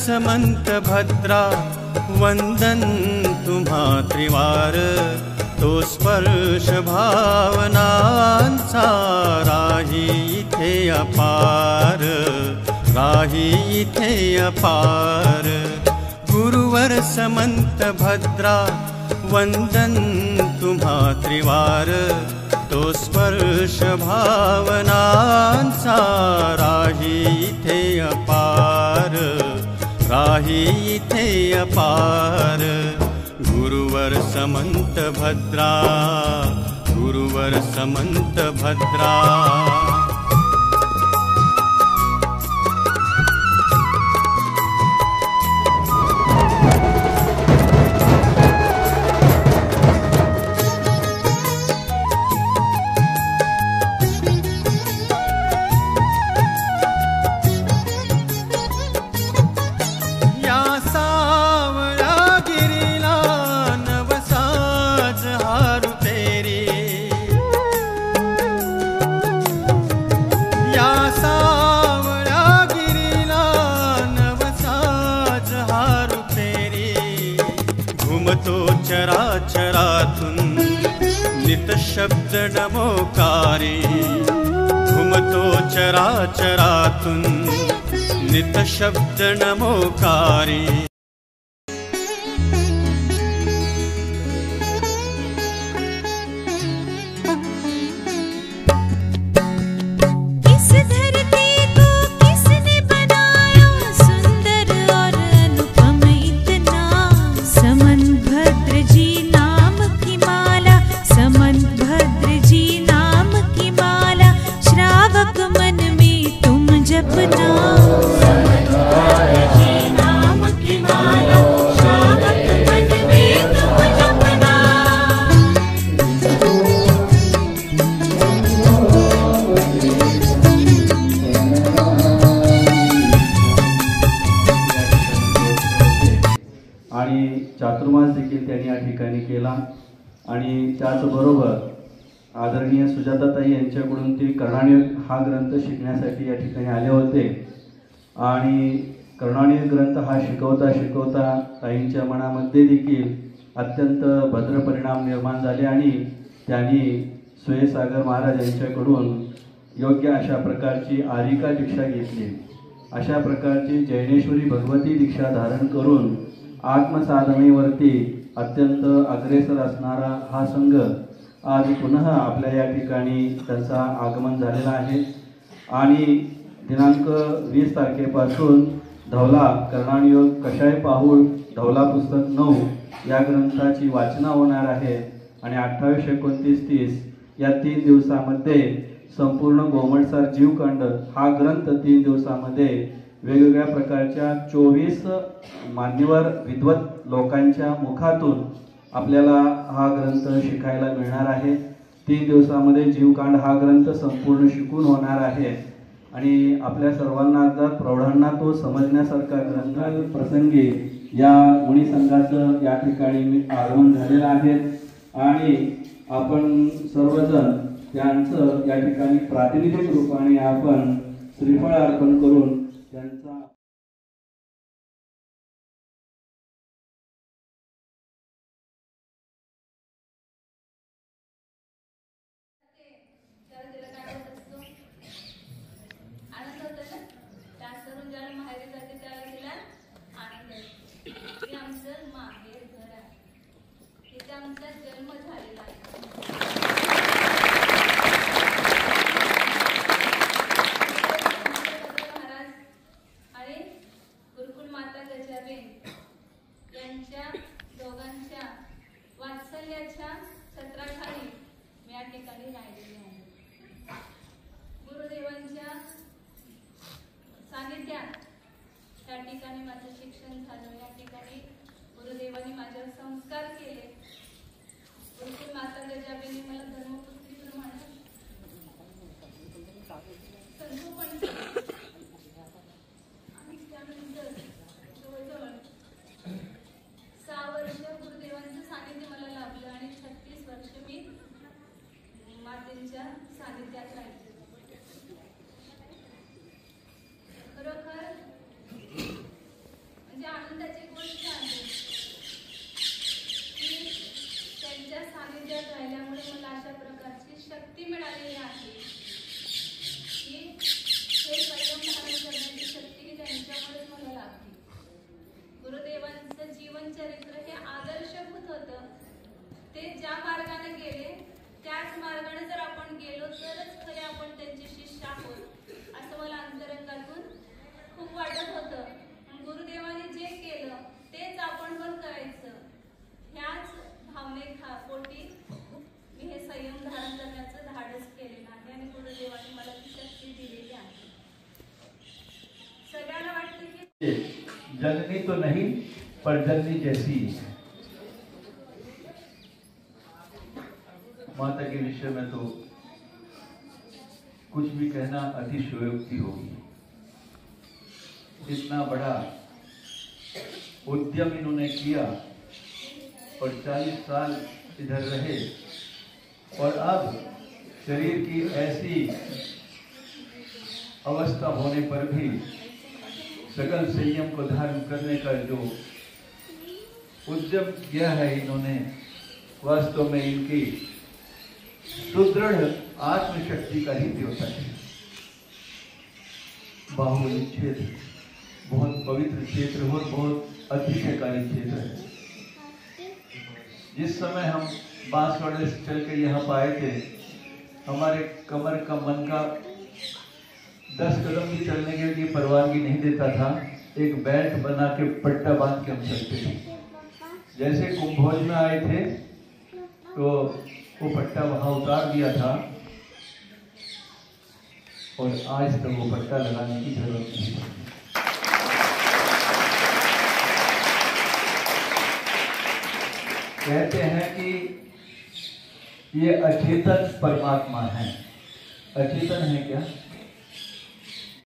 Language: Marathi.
समंत भद्रा वंदन तुम्हा त्रिवार, तो स्पर्श भावनांचा राही इथे अपार, राही इथे अपार। गुरुवर समंत भद्रा वंदन तुम्हा त्रिवार, तो स्पर्श भावनांचा राही इथे अपार, राही इथे अपार। गुरुवर समंत भद्रा, गुरुवर समंत भद्रा। चराचरातून नित शब्द नमोकारी, घुमतो चराचरातून नित शब्द नमोकारी। चातुर्मास देखील त्यांनी या ठिकाणी केला आणि त्याचबरोबर आदरणीय सुजाताताई यांच्याकडून ते कर्णाणीय हा ग्रंथ शिकण्यासाठी या ठिकाणी आले होते आणि कर्णाणीय ग्रंथ हा शिकवता शिकवता ताईंच्या मनामध्ये देखील अत्यंत भद्र परिणाम निर्माण झाले आणि त्यांनी सुयसागर महाराज यांच्याकडून योग्य अशा प्रकारची आरिका दीक्षा घेतली। अशा प्रकारची जैनेश्वरी भगवती दीक्षा धारण करून आत्मसाधनेवरती अत्यंत अग्रेसर असणारा हा संघ आज पुन्हा आपल्या या ठिकाणी त्यांचा आगमन झालेला आहे आणि दिनांक 20 तारखेपासून धवला कर्णाणयोग कषाय पाहूळ धवला पुस्तक 9 या ग्रंथाची वाचना होणार आहे आणि 28, 29, 30 या 3 दिवसामध्ये संपूर्ण गोमटसार जीवखंड हा ग्रंथ 3 दिवसामध्ये वेगवेगळ्या प्रकारच्या 24 मान्यवर विद्वत लोकांच्या मुखातून आपल्याला हा ग्रंथ शिकायला मिळणार आहे। 3 दिवसामध्ये जीवकांड हा ग्रंथ संपूर्ण शिकून होणार आहे आणि आपल्या सर्वांना अर्थात प्रौढांना तो समजण्यासारखा ग्रंथ प्रसंगी या मुनी संघाचं या ठिकाणी आगमन झालेलं आहे आणि आपण सर्वजण त्यांचं या ठिकाणी प्रातिनिधिक रूपाने आपण श्रीफळ अर्पण करून त्यांचा जन्म झालेला आहे। यांच्या दोघांच्या वात्सल्याच्या छत्राखाली मी या ठिकाणी राहिलेली आहे। गुरुदेवांच्या सानिध्यात त्या ठिकाणी माझं शिक्षण झालं। या ठिकाणी गुरुदेवांनी माझ्यावर संस्कार केले। गुरुकुल माता गजाबेने मला धर्मपुत्रीप्रमाणे संगोपन केले आणि त्यानंतर जवळजवळ 6 वर्ष गुरुदेवांचं सानिध्य मला लाभलं आणि 36 वर्ष मी मातेच्या सानिध्यात राहिले। खरोखर सानिध्यात राहिल्यामुळे मला अशा प्रकारची शक्ती मिळालेली आहे की हे संयम धारण करण्याची शक्ती ही त्यांच्यामुळेच मला लागते. गुरुदेवांचं जीवन चरित्र हे आदर्शभूत होतं. ते ज्या मार्गाने गेले त्याच मार्गाने जर आपण गेलो तरच खरे आपण त्यांचे शिष्य आहोत असं मला अंतरंगातून खूप वाटत होतं. गुरुदेवाने जे केलं तेच आपण पण करायचं ह्याच भावनेपोटी मी हे संयम धारण करण्याचं धाडस केलेलं आहे आणि गुरुदेवाने मला ती शक्ती दिलेली आहे. सगळ्यांना वाटतं की जननी तो नहीं पर जननी जैसी. माता के विषय में तो कुछ भी कहना अतिशयोक्ति होगी. इतना बड़ा उद्यम इन्होंने किया और 40 साल इधर रहे और अब शरीर की ऐसी अवस्था होने पर भी सकल संयम को धारण करने का जो उद्यम किया है इन्होंने, वास्तव में इनकी सुदृढ़ आत्मशक्ति का ही द्योतक है. बाहुबली क्षेत्र बहुत पवित्र क्षेत्र और बहुत अतिशयकारी क्षेत्र है. जिस समय हम बांसवाड़े से चल के यहाँ पर आए थे, हमारे कमर का मन का 10 कदम भी चलने के लिए परवानगी नहीं देता था. एक बेल्ट बना के पट्टा बांध के हम चलते थे. जैसे कुंभोज में आए थे तो वो पट्टा वहां उतार दिया था और आज तक वो पट्टा लगाने की जरूरत नहीं है. कहते हैं कि ये अचेतन परमात्मा है. अचेतन है क्या?